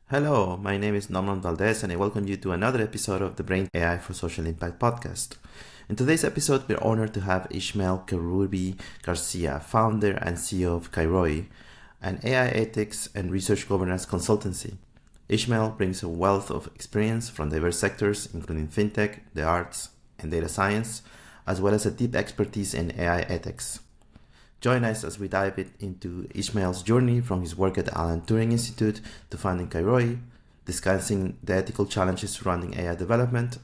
Hello, my name is Norman Valdez and I welcome you to another episode of the BrainTrainr Social Impact Podcast. In today's episode, we're honored to have Ismael Kherroubi-Garcia, founder and CEO of Kherroubi, an AI ethics and research governance consultancy. Ismael brings a wealth of experience from diverse sectors, including fintech, the arts, and data science, as well as a deep expertise in AI ethics. Join us as we dive into Ismael's journey from his work at the Alan Turing Institute to founding Kherroubi, discussing the ethical challenges surrounding AI development.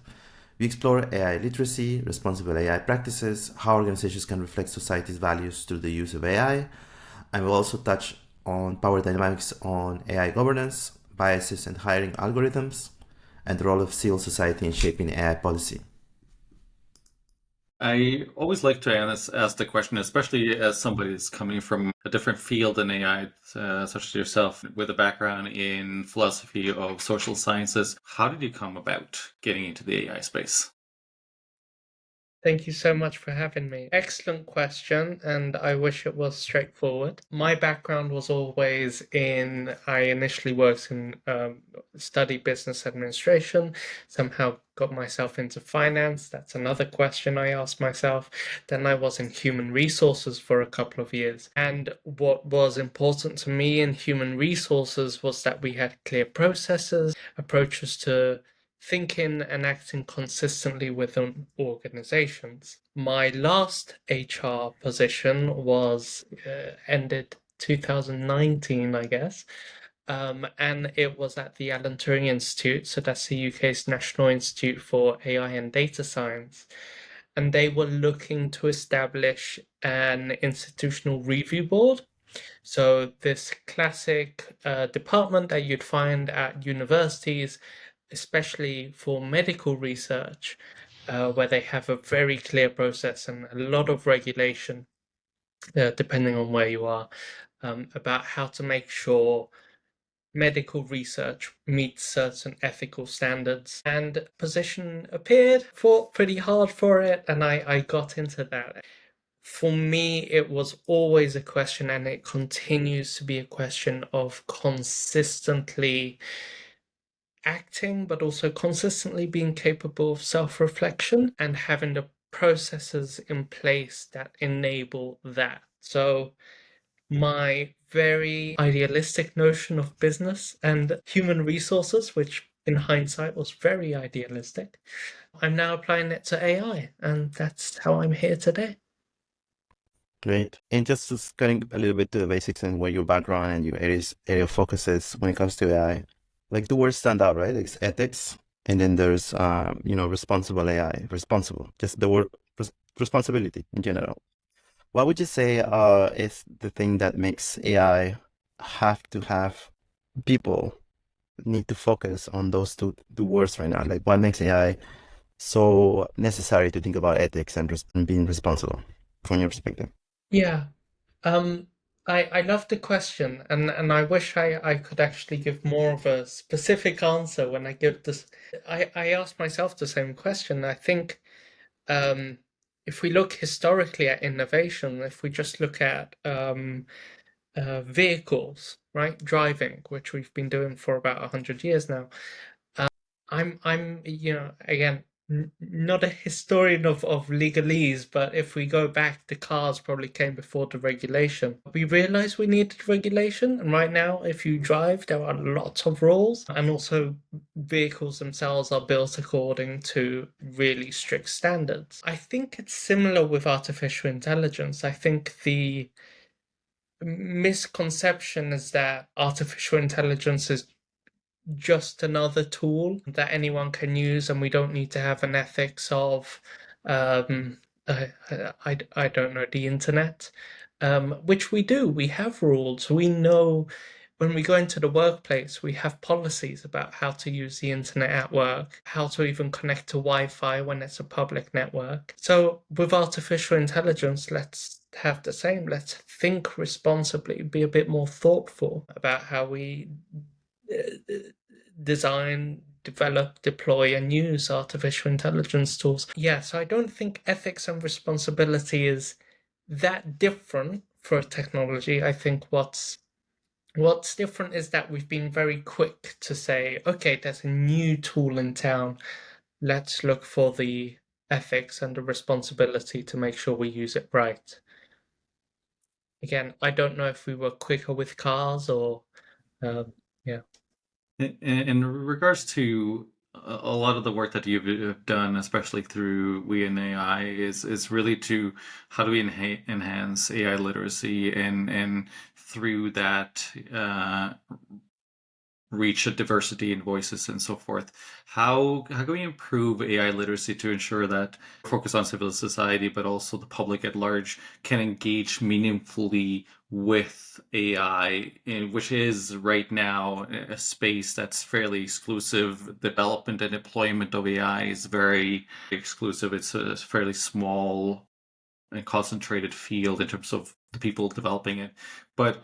We explore AI literacy, responsible AI practices, how organizations can reflect society's values through the use of AI, and we'll also touch on power dynamics on AI governance, biases and hiring algorithms, and the role of civil society in shaping AI policy. I always like to ask the question, especially as somebody that's coming from a different field than AI, such as yourself, with a background in philosophy of social sciences. How did you come about getting into the AI space? Thank you so much for having me. Excellent question, and I wish it was straightforward. My background was always I initially worked in studied business administration, somehow got myself into finance. That's another question I asked myself. Then I was in human resources for a couple of years. And what was important to me in human resources was that we had clear processes, approaches to thinking and acting consistently within organizations. My last HR position was ended 2019, I guess. And it was at the Alan Turing Institute, so that's the UK's National Institute for AI and Data Science. And they were looking to establish an institutional review board. So this classic department that you'd find at universities, especially for medical research, where they have a very clear process and a lot of regulation, depending on where you are, about how to make sure medical research meets certain ethical standards. And position appeared, fought pretty hard for it, and I got into that. For me, it was always a question, and it continues to be a question of consistently acting, but also consistently being capable of self-reflection and having the processes in place that enable that. So my very idealistic notion of business and human resources, which in hindsight was very idealistic, I'm now applying it to AI, and that's how I'm here today. Great. And just getting a little bit to the basics and what your background and your area of focus is when it comes to AI. Like the words stand out, right? It's ethics, and then there's responsible AI, just the word responsibility in general. What would you say is the thing that makes AI have to have people need to focus on those two words right now? Like what makes AI so necessary to think about ethics and being responsible from your perspective? Yeah. I love the question, and I wish I could actually give more of a specific answer when I give this. I ask myself the same question. I think if we look historically at innovation, if we just look at vehicles, right, driving, which we've been doing for about 100 years now, I'm again not a historian of legalese, but if we go back, the cars probably came before the regulation. We realized we needed regulation, and right now, if you drive, there are lots of rules, and also vehicles themselves are built according to really strict standards. I think it's similar with artificial intelligence. I think the misconception is that artificial intelligence is just another tool that anyone can use, and we don't need to have an ethics of I don't know, the internet, which we do. We have rules. We know when we go into the workplace, we have policies about how to use the internet at work, how to even connect to Wi-Fi when it's a public network. So with artificial intelligence, let's have the same. Let's think responsibly, be a bit more thoughtful about how we design, develop, deploy, and use artificial intelligence tools. Yeah, so I don't think ethics and responsibility is that different for a technology. I think what's What's different is that we've been very quick to say, okay, there's a new tool in town. Let's look for the ethics and the responsibility to make sure we use it right. Again, I don't know if we were quicker with cars or, yeah. In regards to a lot of the work that you've done, especially through We and AI, is really to how do we enhance AI literacy and through that reach a diversity in voices and so forth. How can we improve AI literacy to ensure that focus on civil society, but also the public at large can engage meaningfully with AI, which is right now a space that's fairly exclusive. Development and deployment of AI is very exclusive. It's a fairly small and concentrated field in terms of the people developing it. But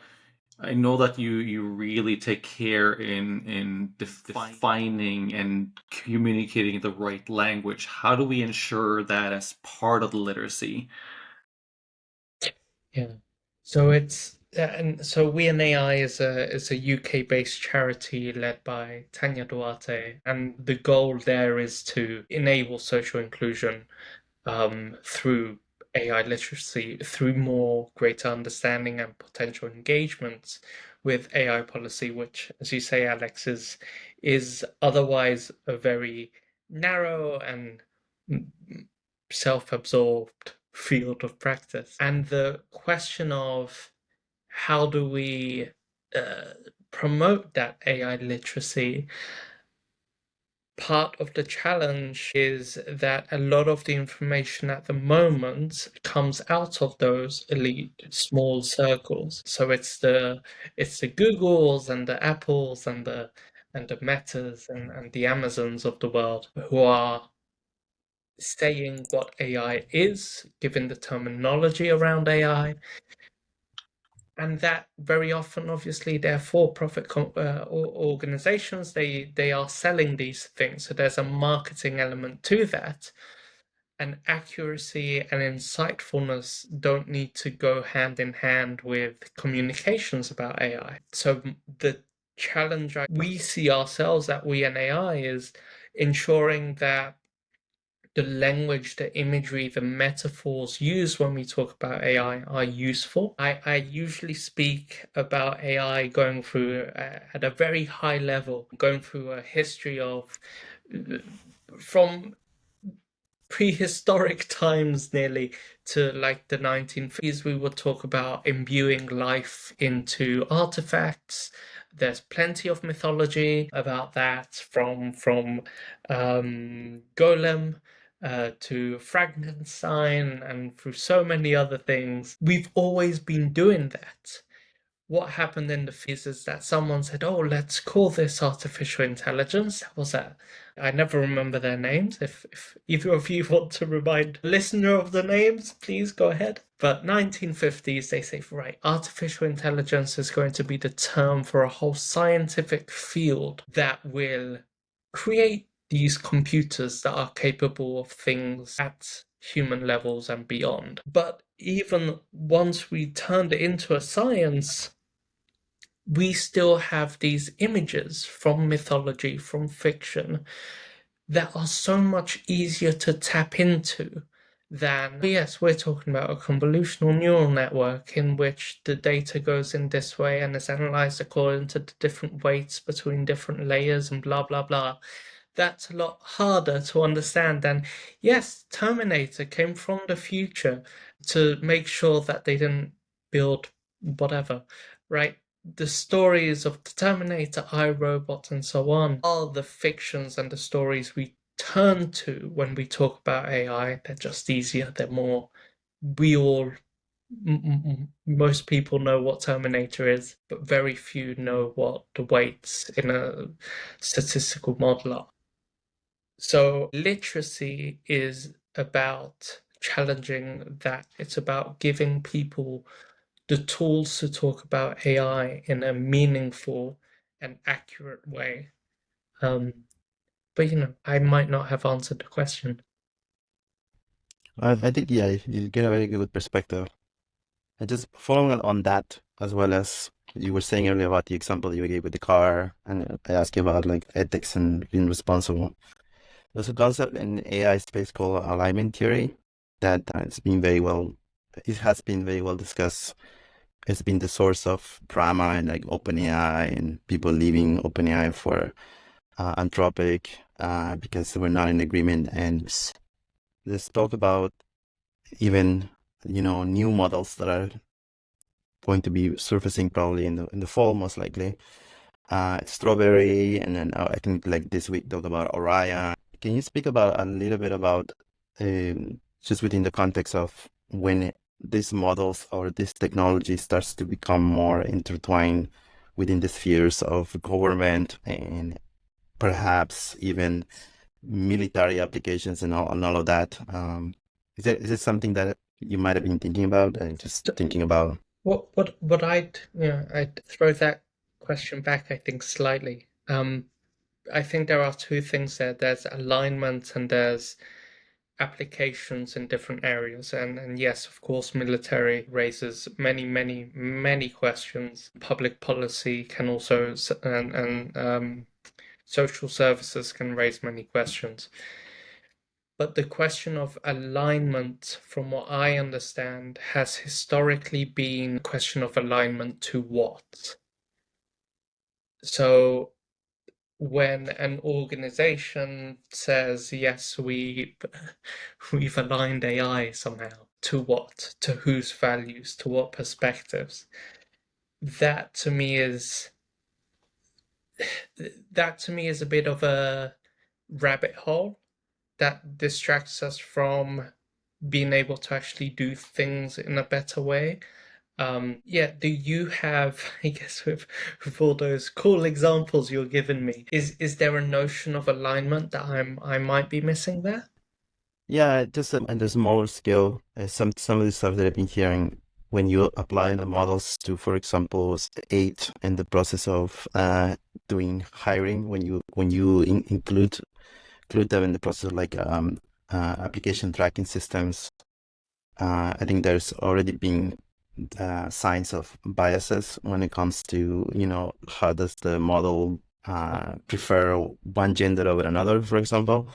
I know that you really take care in defining and communicating the right language. How do we ensure that as part of the literacy? Yeah. So it's and so We and AI is a UK-based charity led by Tanya Duarte, and the goal there is to enable social inclusion through AI literacy, through more greater understanding and potential engagement with AI policy, which, as you say, Alex, is otherwise a very narrow and self-absorbed field of practice. And the question of how do we promote that AI literacy, part of the challenge is that a lot of the information at the moment comes out of those elite small circles. So it's the Googles and the Apples and the Metas and the Amazons of the world who are saying what AI is, given the terminology around AI, and that very often, obviously, they're for-profit organizations. They are selling these things, so there's a marketing element to that. And accuracy and insightfulness don't need to go hand in hand with communications about AI. So the challenge we see ourselves at We and AI is ensuring that the language, the imagery, the metaphors used when we talk about AI are useful. I usually speak about AI going through, at a very high level, going through a history of from prehistoric times nearly to like the 1950s. We would talk about imbuing life into artifacts. There's plenty of mythology about that, from Golem to Frankenstein and through so many other things. We've always been doing that. What happened in the phase is that someone said, oh, let's call this artificial intelligence. That was that. I never remember their names. If either of you want to remind the listener of the names, please go ahead. But 1950s, they say, right, artificial intelligence is going to be the term for a whole scientific field that will create these computers that are capable of things at human levels and beyond. But even once we turned it into a science, we still have these images from mythology, from fiction, that are so much easier to tap into than, yes, we're talking about a convolutional neural network in which the data goes in this way and is analyzed according to the different weights between different layers and blah, blah, blah. That's a lot harder to understand than, yes, Terminator came from the future to make sure that they didn't build whatever, right? The stories of the Terminator, iRobot, and so on are the fictions and the stories we turn to when we talk about AI. They're just easier, they're more, we all, most people know what Terminator is, but very few know what the weights in a statistical model are. So literacy is about challenging that. It's about giving people the tools to talk about AI in a meaningful and accurate way. But I might not have answered the question. I think, yeah, you get a very good perspective. And just following on that, as well as You were saying earlier about the example you gave with the car, and I asked you about like ethics and being responsible. There's a concept in AI space called alignment theory that it has been very well discussed. It's been the source of drama and like OpenAI and people leaving OpenAI for Anthropic because they were not in agreement. And there's talk about even new models that are going to be surfacing probably in the fall, most likely. Strawberry, and then I think like this week talk about Orion. Can you speak about a little bit about just within the context of when these models or this technology starts to become more intertwined within the spheres of government and perhaps even military applications and all of that? Is it something that you might have been thinking about and just thinking about? What I'd throw that question back, I think, slightly. I think there are two things there. There's alignment and there's applications in different areas. And yes, of course, military raises many questions. Public policy can also, and social services can raise many questions. But the question of alignment, from what I understand, has historically been a question of alignment to what? So when an organization says, yes, we've aligned AI somehow, to what? To whose values? To what perspectives? That to me is a bit of a rabbit hole that distracts us from being able to actually do things in a better way. Do you have, I guess, with all those cool examples you're giving me, is there a notion of alignment that I might be missing there? Yeah, just on the smaller scale, some of the stuff that I've been hearing when you apply the models to, for example, aid in the process of doing hiring, when you include them in the process of like application tracking systems, I think there's already been signs of biases when it comes to, how does the model prefer one gender over another, for example,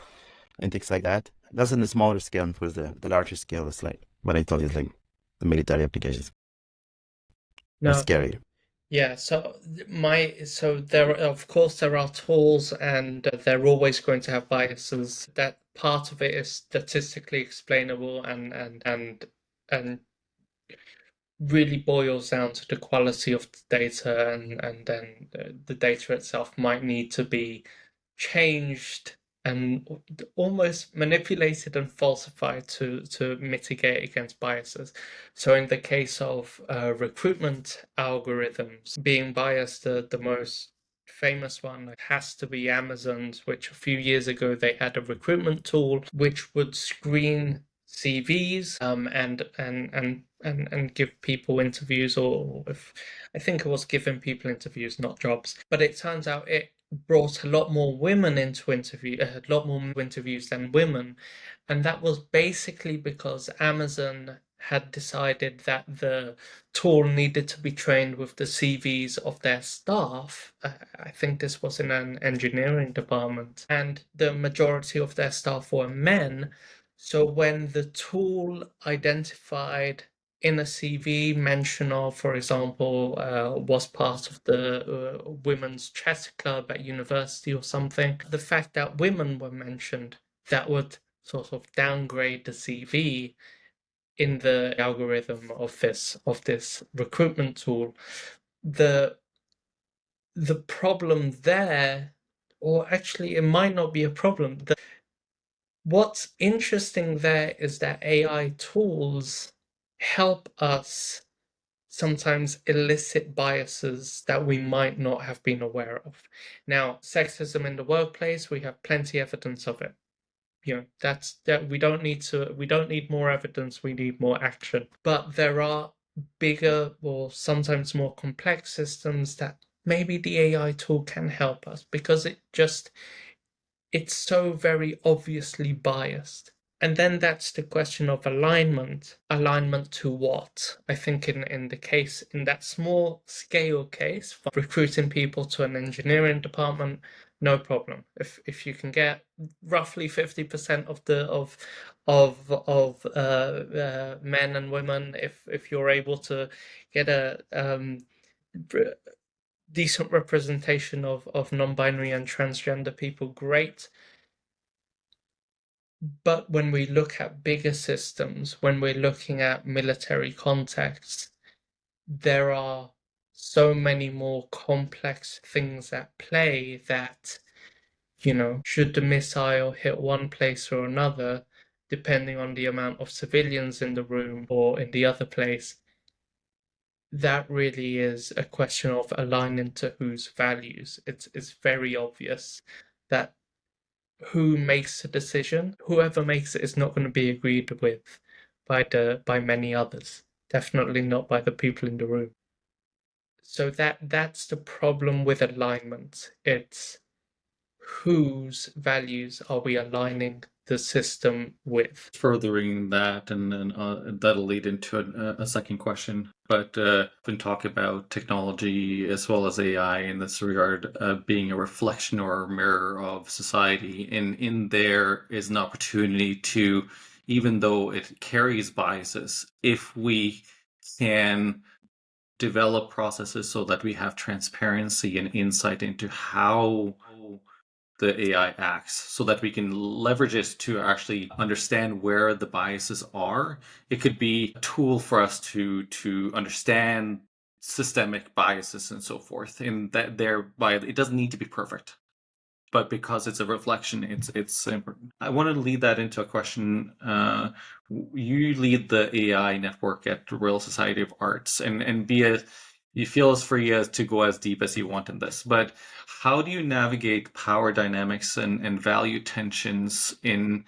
and things like that. That's on the smaller scale, and for the larger scale, it's like what I told you, it's like the military applications are No. scary. Yeah, so of course there are tools and they're always going to have biases. That part of it is statistically explainable and really boils down to the quality of the data, and then the data itself might need to be changed and almost manipulated and falsified to mitigate against biases. So in the case of recruitment algorithms being biased, the most famous one has to be Amazon's, which a few years ago they had a recruitment tool which would screen CVs and give people interviews, or if I think it was giving people interviews, not jobs. But it turns out it brought a lot more women into a lot more interviews than women, and that was basically because Amazon had decided that the tool needed to be trained with the CVs of their staff. I think this was in an engineering department, and the majority of their staff were men. So when the tool identified in a CV mention of, for example, was part of the women's chess club at university or something, the fact that women were mentioned, that would sort of downgrade the CV in the algorithm of this recruitment tool. The problem there, or actually it might not be a problem. What's interesting there is that AI tools help us sometimes elicit biases that we might not have been aware of. Now, sexism in the workplace, we have plenty evidence of it. That we don't need more evidence, we need more action. But there are bigger or sometimes more complex systems that maybe the AI tool can help us, because it's so very obviously biased. And then that's the question of alignment. Alignment to what? I think in that small scale case, for recruiting people to an engineering department, no problem. If you can get roughly 50% of men and women, if you're able to get a decent representation of non-binary and transgender people, great. But when we look at bigger systems, when we're looking at military contexts, there are so many more complex things at play that, should the missile hit one place or another, depending on the amount of civilians in the room or in the other place, that really is a question of aligning to whose values. It's very obvious that who makes a decision, whoever makes it is not going to be agreed with by many others. Definitely not by the people in the room. So that's the problem with alignment. It's whose values are we aligning the system with? Furthering that, and then that'll lead into a second question. But been talking about technology as well as AI in this regard, being a reflection or a mirror of society. And in there is an opportunity to, even though it carries biases, if we can develop processes so that we have transparency and insight into how the AI acts, so that we can leverage it to actually understand where the biases are. It could be a tool for us to understand systemic biases and so forth. And that thereby it doesn't need to be perfect, but because it's a reflection, it's important. I want to lead that into a question. You lead the AI network at the Royal Society of Arts, and you feel as free as to go as deep as you want in this. But how do you navigate power dynamics and value tensions in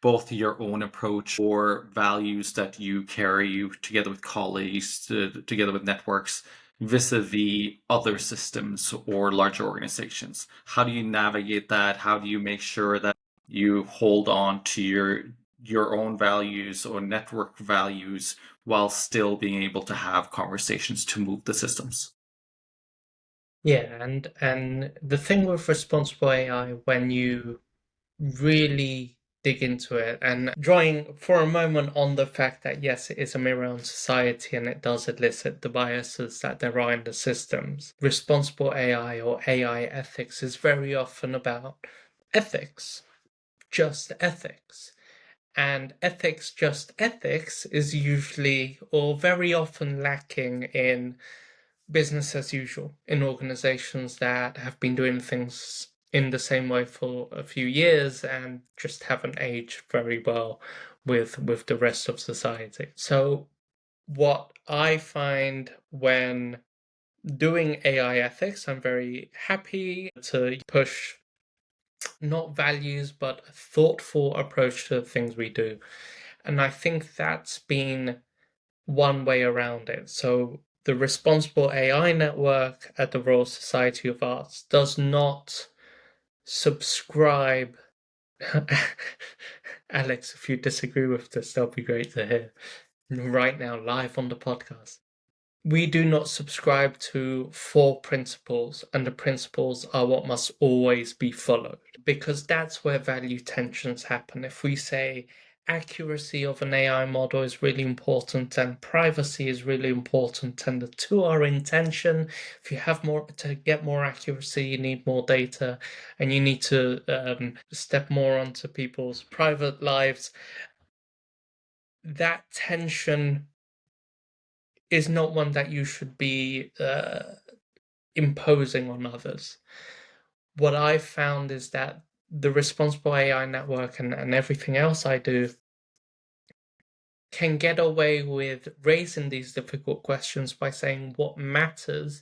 both your own approach or values that you carry together with colleagues, together with networks, vis-a-vis other systems or larger organizations? How do you navigate that? How do you make sure that you hold on to your own values or network values while still being able to have conversations to move the systems? Yeah, and the thing with responsible AI, when you really dig into it, and drawing for a moment on the fact that yes, it is a mirror on society and it does elicit the biases that there are in the systems. Responsible AI or AI ethics is very often about ethics, just ethics. And ethics, just ethics, is usually or very often lacking in business as usual, in organizations that have been doing things in the same way for a few years and just haven't aged very well with the rest of society. So what I find when doing AI ethics, I'm very happy to push not values, but a thoughtful approach to the things we do. And I think that's been one way around it. So the Responsible AI Network at the Royal Society of Arts does not subscribe. Alex, if you disagree with this, that'll be great to hear right now, live on the podcast. We do not subscribe to 4 principles, and the principles are what must always be followed, because that's where value tensions happen. If we say accuracy of an AI model is really important and privacy is really important, and the two are in tension, if you have to get more accuracy, you need more data, and you need to step more onto people's private lives, that tension is not one that you should be imposing on others. What I've found is that the Responsible AI Network and everything else I do can get away with raising these difficult questions by saying what matters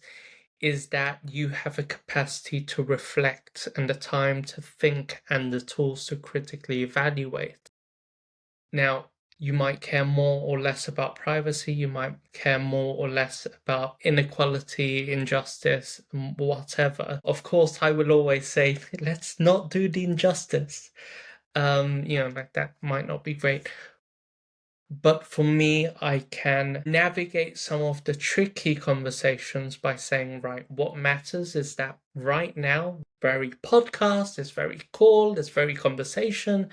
is that you have a capacity to reflect and the time to think and the tools to critically evaluate. Now, you might care more or less about privacy, you might care more or less about inequality, injustice, whatever. Of course, I will always say, let's not do the injustice. Like that might not be great. But for me, I can navigate some of the tricky conversations by saying, right, what matters is that right now, very podcast, it's very call, it's very conversation,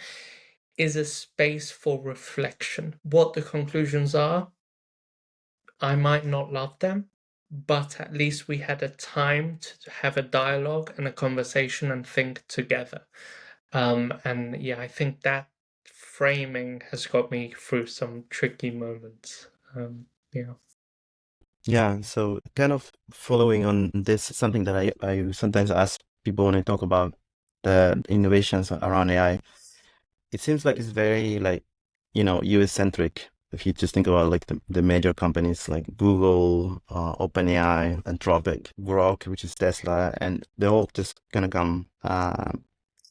is a space for reflection. What the conclusions are, I might not love them, but at least we had a time to have a dialogue and a conversation and think together. And yeah, I think that framing has got me through some tricky moments. Yeah. Yeah, so kind of following on this, something that I sometimes ask people when I talk about the innovations around AI. It seems like it's very like, US centric. If you just think about like the major companies like Google, OpenAI, Anthropic, Grok, which is Tesla, and they all just gonna come.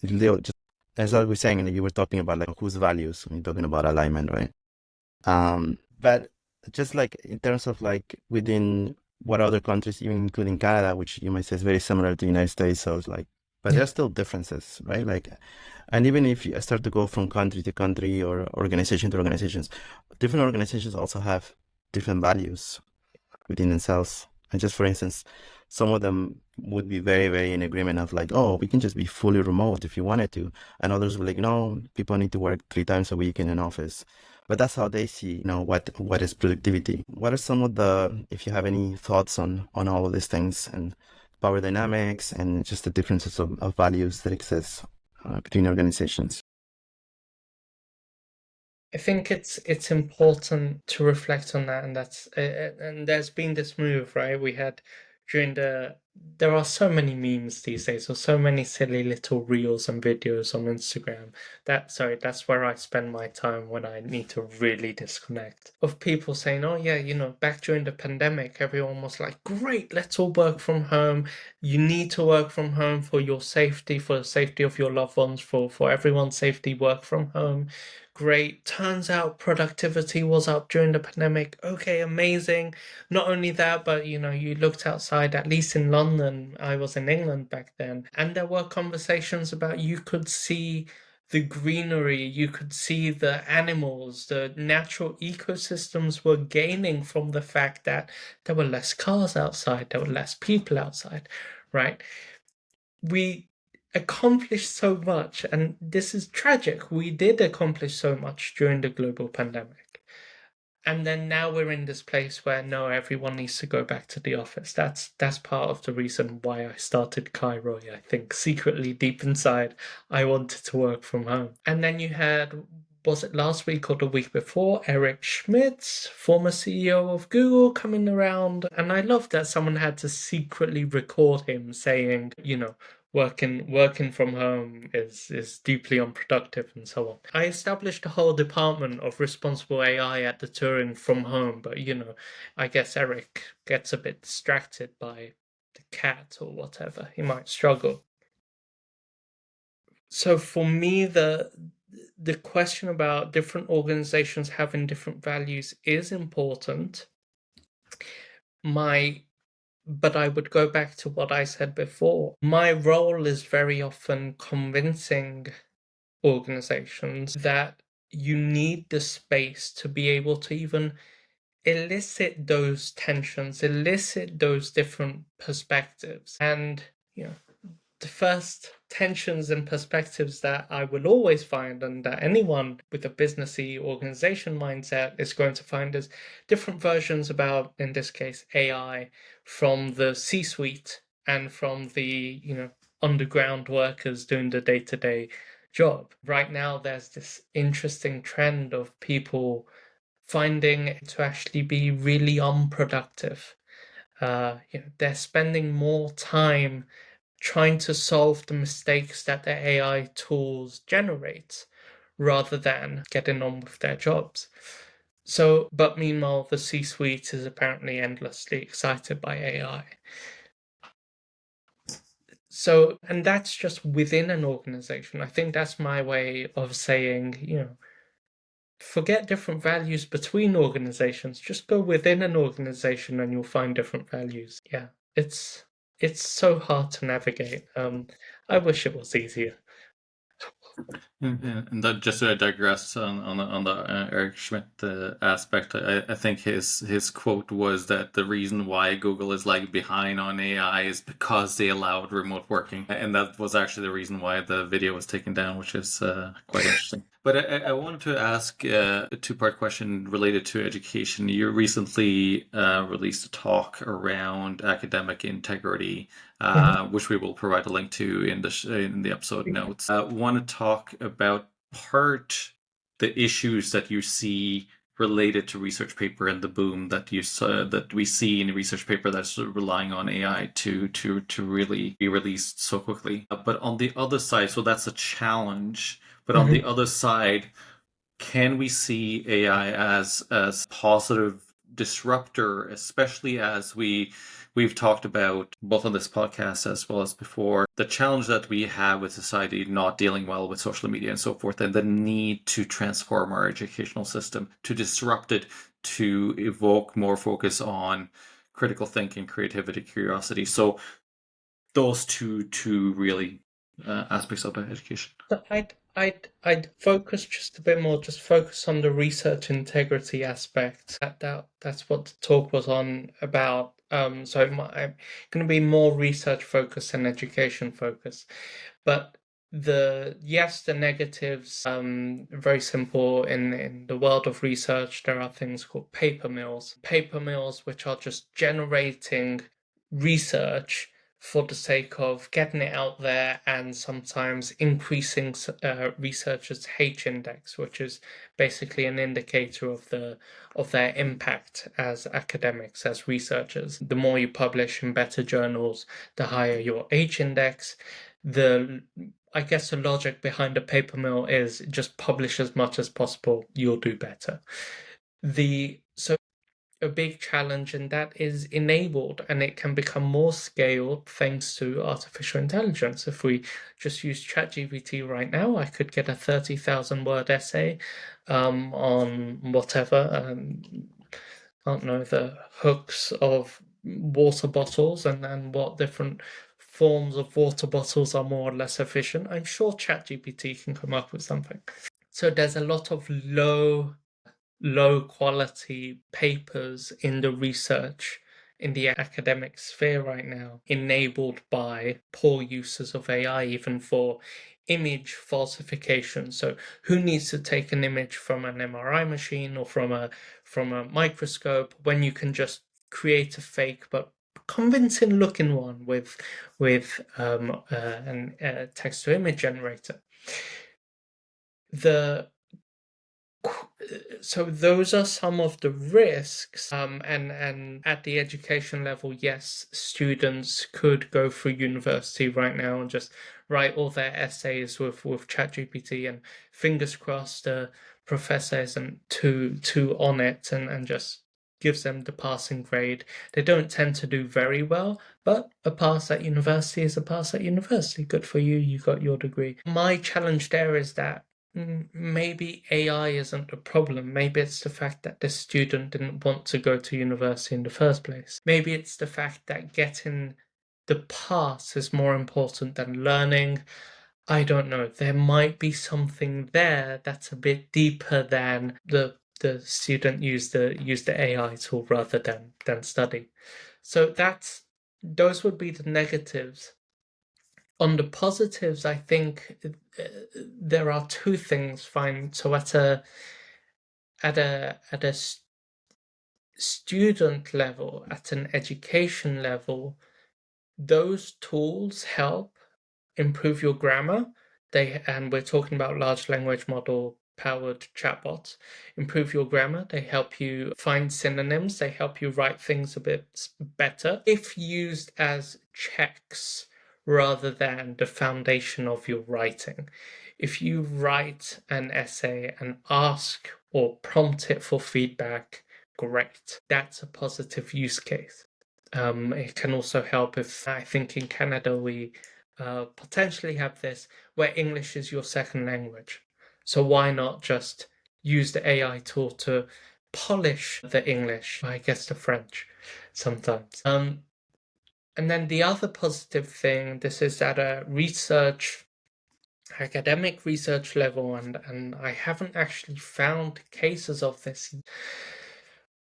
They'll just, as I was saying, and you were talking about like whose values when you're talking about alignment, right? But just like in terms of like within what other countries, even including Canada, which you might say is very similar to the United States, so it's like, but there are still differences, right? Like, and even if you start to go from country to country or organization to organizations, different organizations also have different values within themselves. And just for instance, some of them would be very, very in agreement of like, oh, we can just be fully remote if you wanted to. And others were like, no, people need to work 3 times a week in an office. But that's how they see, what is productivity. What are some of the, if you have any thoughts on all of these things and power dynamics and just the differences of values that exist between organizations? I think it's important to reflect on that, and and there's been this move, right? We had during there are so many memes these days, or so many silly little reels and videos on Instagram. That's where I spend my time when I need to really disconnect. Of people saying, "Oh yeah, back during the pandemic, everyone was like, great, let's all work from home. You need to work from home for your safety, for the safety of your loved ones, for everyone's safety. Work from home." Great. Turns out productivity was up during the pandemic. Okay, amazing. Not only that, but you looked outside, at least in London. I was in England back then, and there were conversations about you could see the greenery, you could see the animals, the natural ecosystems were gaining from the fact that there were less cars outside, there were less people outside, right? We accomplished so much, and this is tragic. We did accomplish so much during the global pandemic. And then now we're in this place where no, everyone needs to go back to the office. That's part of the reason why I started Cairo. I think secretly deep inside, I wanted to work from home. And then you had, was it last week or the week before, Eric Schmidt, former CEO of Google, coming around. And I love that someone had to secretly record him saying, working from home is deeply unproductive and so on. I established a whole department of responsible AI at the Turing from home, but I guess Eric gets a bit distracted by the cat or whatever. He might struggle. So for me, the question about different organizations having different values is important. But I would go back to what I said before. My role is very often convincing organizations that you need the space to be able to even elicit those tensions, elicit those different perspectives. And, the first tensions and perspectives that I will always find, and that anyone with a businessy organization mindset is going to find, is different versions about, in this case, AI from the C-suite and from the, underground workers doing the day-to-day job. Right now, there's this interesting trend of people finding it to actually be really unproductive. They're spending more time trying to solve the mistakes that the AI tools generate rather than getting on with their jobs. So, but meanwhile, the C-suite is apparently endlessly excited by AI. So, and that's just within an organization. I think that's my way of saying, forget different values between organizations. Just go within an organization and you'll find different values. Yeah, it's so hard to navigate. I wish it was easier. And that, just to digress on the Eric Schmidt aspect, I think his quote was that the reason why Google is like behind on AI is because they allowed remote working, and that was actually the reason why the video was taken down, which is quite interesting. But I wanted to ask a two-part question related to education. You recently released a talk around academic integrity, which we will provide a link to in the episode notes. Want to talk about the issues that you see related to research paper and the boom that we see in a research paper that's relying on AI to really be released so quickly. But on the other side, so that's a challenge. But on the other side, can we see AI as positive disruptor, especially as we've talked about both on this podcast as well as before, the challenge that we have with society not dealing well with social media and so forth, and the need to transform our educational system, to disrupt it, to evoke more focus on critical thinking, creativity, curiosity. So those two really aspects of education. So I'd focus just a bit more, just focus on the research integrity aspect. That's what the talk was on about. So I'm going to be more research focused than education focused. But the negatives, very simple. In the world of research, there are things called paper mills. Paper mills which are just generating research for the sake of getting it out there and sometimes increasing researchers' H index, which is basically an indicator of their impact as academics, as researchers. The more you publish in better journals, the higher your H index. I guess the logic behind a paper mill is just publish as much as possible, you'll do better. So a big challenge, and that is enabled, and it can become more scaled thanks to artificial intelligence. If we just use ChatGPT right now, I could get a 30,000 word essay on whatever, I don't know, the hooks of water bottles and what different forms of water bottles are more or less efficient. I'm sure ChatGPT can come up with something. So there's a lot of low quality papers in the research in the academic sphere right now, enabled by poor uses of AI, even for image falsification. So who needs to take an image from an MRI machine or from a microscope when you can just create a fake but convincing looking one with a text to image generator? So those are some of the risks, and at the education level, yes, students could go through university right now and just write all their essays with ChatGPT, and fingers crossed the professor isn't too on it and just gives them the passing grade. They don't tend to do very well, but a pass at university is a pass at university. Good for you, you got your degree. My challenge there is that maybe AI isn't the problem. Maybe it's the fact that the student didn't want to go to university in the first place. Maybe it's the fact that getting the pass is more important than learning. I don't know. There might be something there that's a bit deeper than the student used the AI tool rather than study. So those would be the negatives. On the positives, I think there are two things fine. So at a student level, at an education level, those tools help improve your grammar. And we're talking about large language model powered chatbots. Improve your grammar. They help you find synonyms. They help you write things a bit better if used as checks rather than the foundation of your writing. If you write an essay and ask or prompt it for feedback, great. That's a positive use case. It can also help if, I think in Canada, we potentially have this where English is your second language. So why not just use the AI tool to polish the English, I guess the French sometimes. And then the other positive thing, this is at a research academic research level, and I haven't actually found cases of this.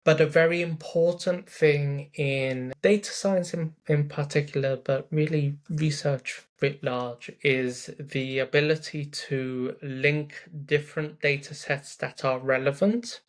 But a very important thing in data science in particular, but really research writ large, is the ability to link different data sets that are relevant.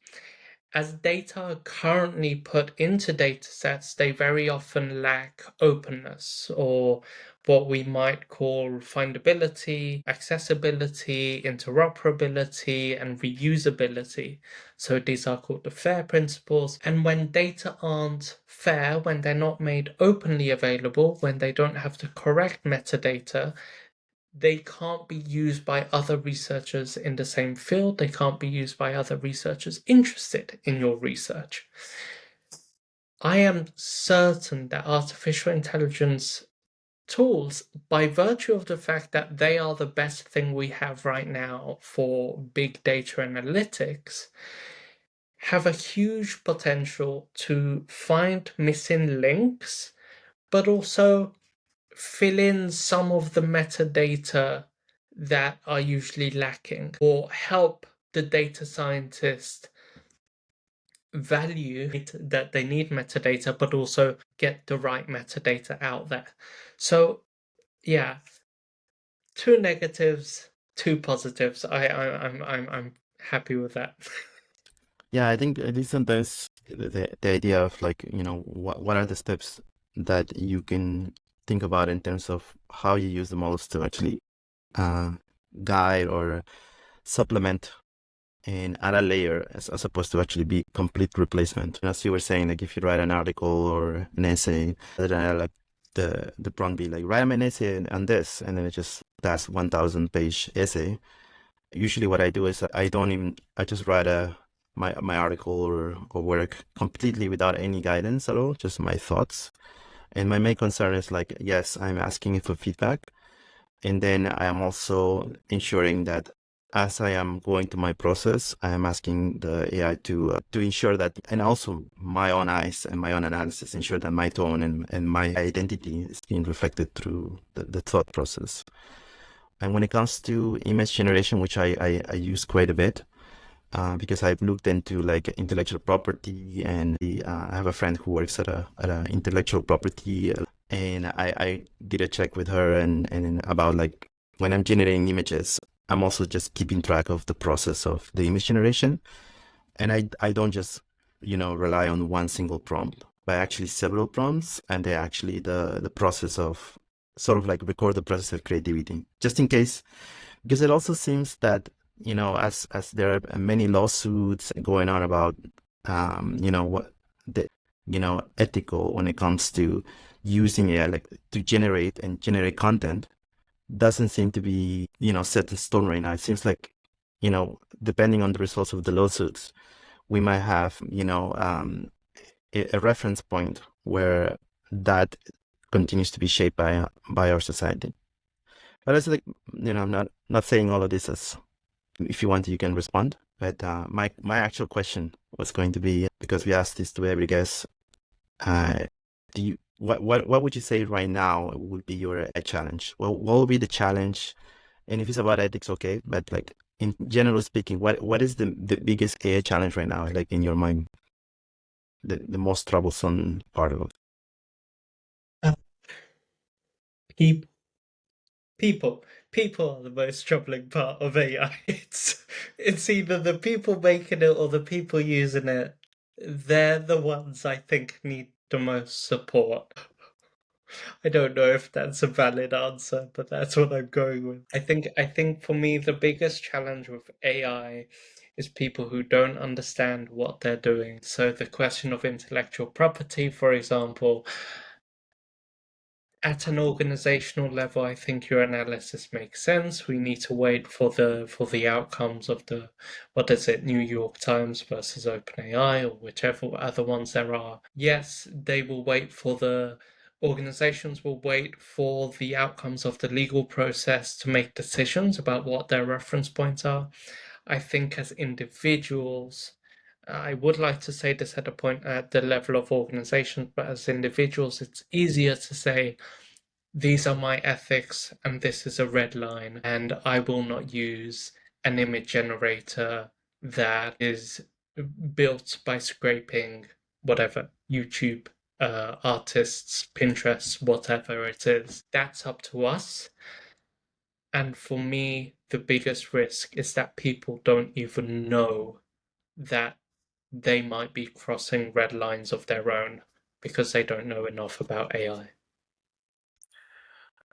As data are currently put into data sets, they very often lack openness, or what we might call findability, accessibility, interoperability, and reusability. So these are called the FAIR principles. And when data aren't fair, when they're not made openly available, when they don't have the correct metadata, they can't be used by other researchers in the same field. They can't be used by other researchers interested in your research. I am certain that artificial intelligence tools, by virtue of the fact that they are the best thing we have right now for big data analytics, have a huge potential to find missing links, but also fill in some of the metadata that are usually lacking, or help the data scientist value that they need metadata, but also get the right metadata out there. So yeah, 2 negatives, 2 positives. I'm happy with that. Yeah, I think at least sometimes the idea of like, what are the steps that you can think about in terms of how you use the models to actually guide or supplement and add a layer as opposed to actually be complete replacement. As you were saying, like if you write an article or an essay, rather than like the prompt be like, write an essay on this, and then it just that's 1,000-page essay. Usually what I do is I just write my article or work completely without any guidance at all, just my thoughts. And my main concern is like, yes, I'm asking it for feedback. And then I am also ensuring that as I am going through my process, I am asking the AI to ensure that, and also my own eyes and my own analysis, ensure that my tone and my identity is being reflected through the thought process. And when it comes to image generation, which I use quite a bit, because I've looked into like intellectual property, and I have a friend who works at a intellectual property, and I did a check with her and about like when I'm generating images, I'm also just keeping track of the process of the image generation, and I don't just rely on one single prompt, but actually several prompts, and they actually the process of sort of like record the process of creativity, just in case, because it also seems that as there are many lawsuits going on about what the ethical when it comes to using AI like to generate content, doesn't seem to be set in stone right now. It seems like depending on the results of the lawsuits, we might have a reference point where that continues to be shaped by our society. But it's like I'm not saying all of this as, if you want, you can respond. But my actual question was going to be, because we asked this to every guest, what would you say right now would be your challenge? What will be the challenge? And if it's about ethics, okay. But like in general speaking, what is the biggest AI challenge right now? Like in your mind, the most troublesome part of it? People. People are the most troubling part of AI. It's either the people making it or the people using it. They're the ones I think need the most support. I don't know if that's a valid answer, but that's what I'm going with. I think for me the biggest challenge with AI is people who don't understand what they're doing. So the question of intellectual property, for example, at an organizational level, I think your analysis makes sense. We need to wait for the outcomes of the, what is it, New York Times versus OpenAI or whichever other ones there are. Yes, they will wait for the organizations will wait for the outcomes of the legal process to make decisions about what their reference points are. I think as individuals, I would like to say this at the level of organizations, but as individuals, it's easier to say these are my ethics and this is a red line, and I will not use an image generator that is built by scraping whatever YouTube artists, Pinterest, whatever it is. That's up to us. And for me, the biggest risk is that people don't even know that they might be crossing red lines of their own because they don't know enough about AI.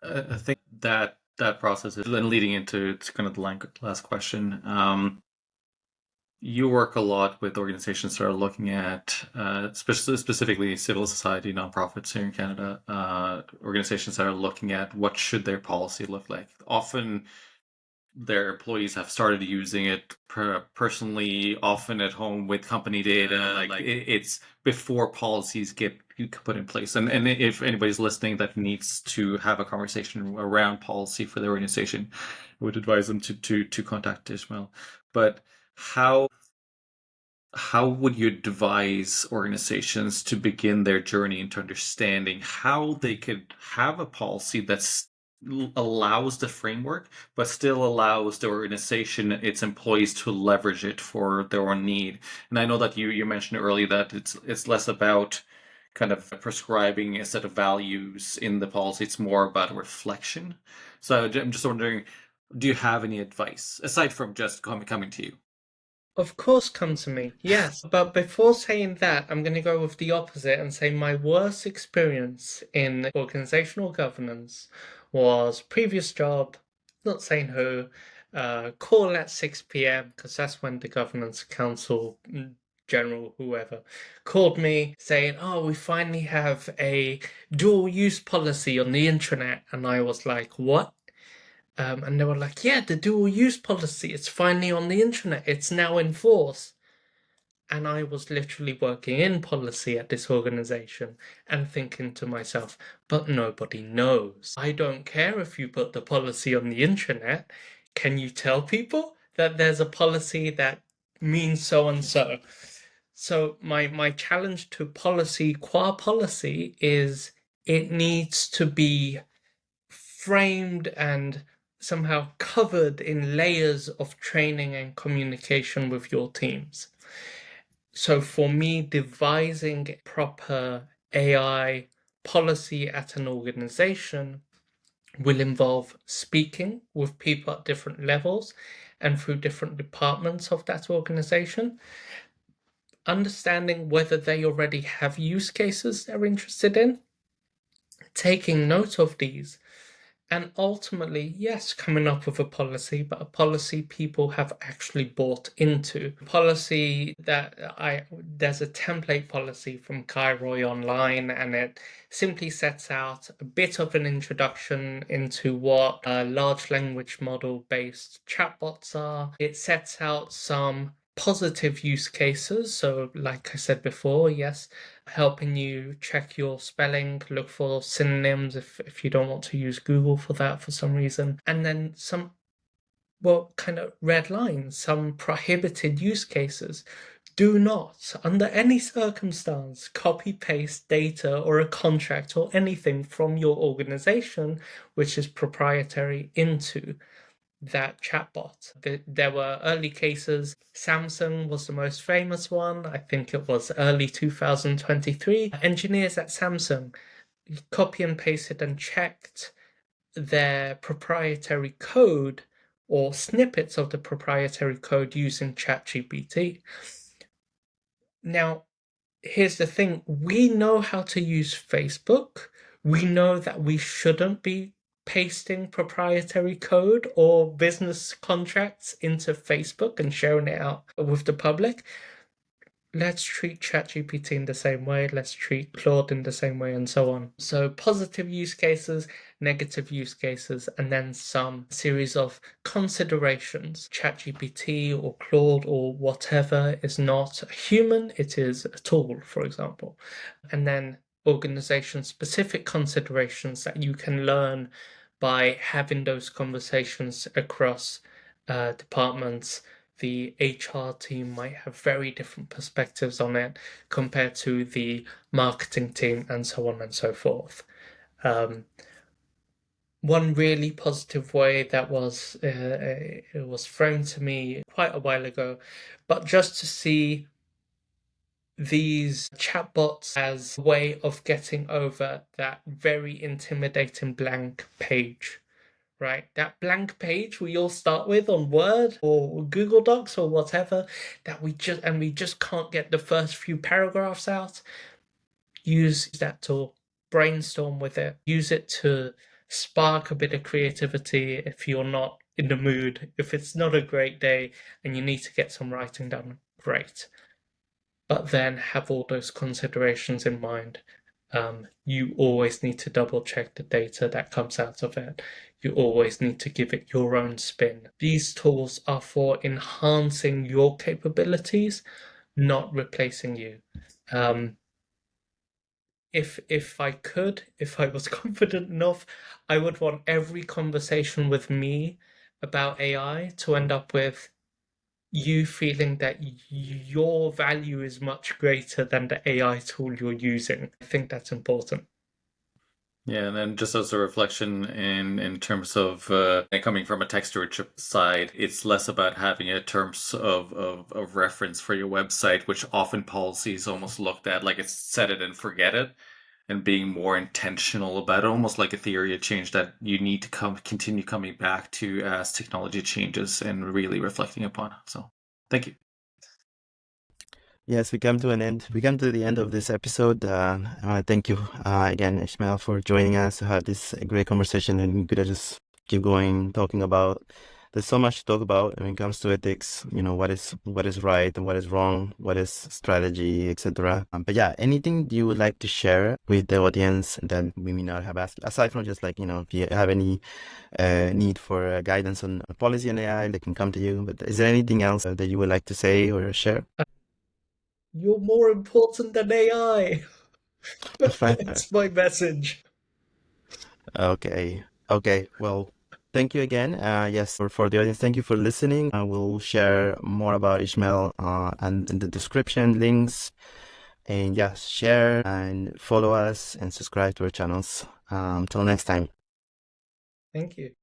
I think that process is then leading into kind of the last question. You work a lot with organizations that are looking at, specifically civil society, nonprofits here in Canada, organizations that are looking at what should their policy look like. Often their employees have started using it personally, often at home with company data. It's before policies get put in place. And if anybody's listening that needs to have a conversation around policy for their organization, I would advise them to contact Ismael. But how would you advise organizations to begin their journey into understanding how they could have a policy that's allows the framework, but still allows the organization, its employees, to leverage it for their own need? And I know that you mentioned earlier that it's less about kind of prescribing a set of values in the policy. It's more about a reflection. So I'm just wondering, do you have any advice aside from just coming to you? Of course, come to me, yes. But before saying that, I'm going to go with the opposite and say my worst experience in organizational governance was previous job, not saying who, call at 6 p.m. because that's when the governance council general, whoever, called me saying, oh, we finally have a dual use policy on the intranet. And I was like, what? And they were like, yeah, the dual use policy, it's finally on the intranet. It's now in force. And I was literally working in policy at this organization and thinking to myself, but nobody knows. I don't care if you put the policy on the intranet. Can you tell people that there's a policy that means so and so? So my challenge to policy qua policy is it needs to be framed and somehow covered in layers of training and communication with your teams. So for me, devising proper AI policy at an organization will involve speaking with people at different levels and through different departments of that organization, understanding whether they already have use cases they're interested in, taking note of these, and ultimately, yes, coming up with a policy, but a policy people have actually bought into. Policy there's a template policy from Kairoy Online, and it simply sets out a bit of an introduction into what large language model based chatbots are. It sets out some positive use cases. So like I said before, yes, helping you check your spelling, look for synonyms if you don't want to use Google for that for some reason. And then some, well, kind of red lines, some prohibited use cases. Do not, under any circumstance, copy paste data or a contract or anything from your organization, which is proprietary, into that chatbot. There were early cases. Samsung was the most famous one. I think it was early 2023. Engineers at Samsung copy and pasted and checked their proprietary code or snippets of the proprietary code using ChatGPT. Now, here's the thing. We know how to use Facebook. We know that we shouldn't be pasting proprietary code or business contracts into Facebook and sharing it out with the public. Let's treat ChatGPT in the same way. Let's treat Claude in the same way, and so on. So positive use cases, negative use cases, and then some series of considerations. ChatGPT or Claude or whatever is not a human, it is a tool, for example. And then organization-specific considerations that you can learn by having those conversations across departments. The HR team might have very different perspectives on it compared to the marketing team, and so on and so forth. One really positive way that was it was thrown to me quite a while ago, but just to see these chatbots as a way of getting over that very intimidating blank page, right? That blank page we all start with on Word or Google Docs or whatever, that we just can't get the first few paragraphs out. Use that tool, brainstorm with it, use it to spark a bit of creativity if you're not in the mood, if it's not a great day and you need to get some writing done, great. But then have all those considerations in mind. You always need to double check the data that comes out of it. You always need to give it your own spin. These tools are for enhancing your capabilities, not replacing you. If I was confident enough, I would want every conversation with me about AI to end up with you feeling that your value is much greater than the AI tool you're using. I think that's important. Yeah, and then just as a reflection in terms of coming from a text stewardship side, it's less about having a terms of reference for your website, which often policies almost looked at like it's set it and forget it, and being more intentional about it, almost like a theory of change that you need to continue coming back to as technology changes and really reflecting upon. So, thank you. Yes, we come to an end. We come to the end of this episode. I want to thank you again, Ishmael, for joining us to have this great conversation, and we could just keep going talking about. There's so much to talk about when it comes to ethics. What is right and what is wrong, what is strategy, etc. But yeah, anything you would like to share with the audience that we may not have asked, aside from just like if you have any need for guidance on policy and AI, they can come to you. But is there anything else that you would like to say or share? You're more important than AI. Fine. That's my message. Okay. Okay. Well, thank you again. Yes, for the audience, thank you for listening. I will share more about Ishmael and in the description links. And yes, share and follow us and subscribe to our channels. Till next time. Thank you.